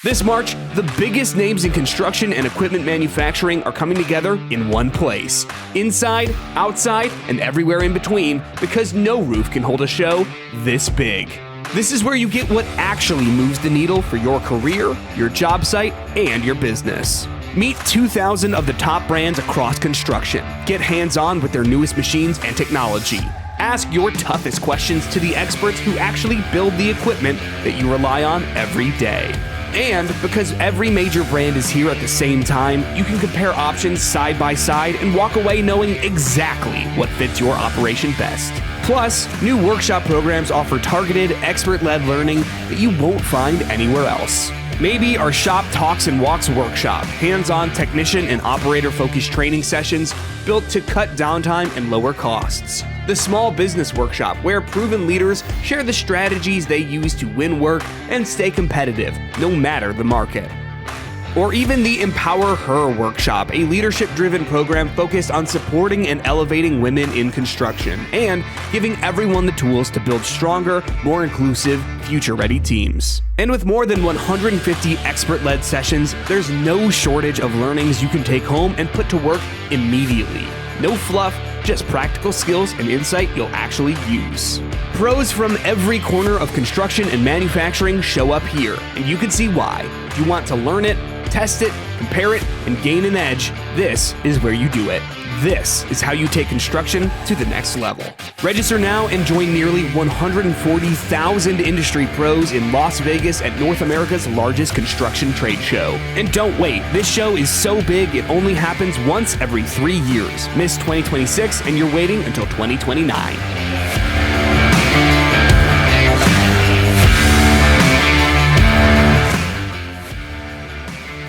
This March, the biggest names in construction and equipment manufacturing are coming together in one place. Inside, outside, and everywhere in between, because no roof can hold a show this big. This is where you get what actually moves the needle for your career, your job site, and your business. Meet 2,000 of the top brands across construction. Get hands-on with their newest machines and technology. Ask your toughest questions to the experts who actually build the equipment that you rely on every day. And because every major brand is here at the same time, you can compare options side by side and walk away knowing exactly what fits your operation best. Plus, new workshop programs offer targeted, expert-led learning that you won't find anywhere else. Maybe our Shop Talks and Walks workshop, hands-on technician and operator-focused training sessions built to cut downtime and lower costs. The Small Business Workshop, where proven leaders share the strategies they use to win work and stay competitive, no matter the market. Or even the EmpowerHER Workshop, a leadership-driven program focused on supporting and elevating women in construction and giving everyone the tools to build stronger, more inclusive, future-ready teams. And with more than 150 expert-led sessions, there's no shortage of learnings you can take home and put to work immediately. No fluff, just practical skills and insight you'll actually use. Pros from every corner of construction and manufacturing show up here, and you can see why. If you want to learn it, test it, compare it, and gain an edge, this is where you do it. This is how you take construction to the next level. Register now and join nearly 140,000 industry pros in Las Vegas at North America's largest construction trade show. And don't wait, this show is so big it only happens once every 3 years. Miss 2026 and you're waiting until 2029.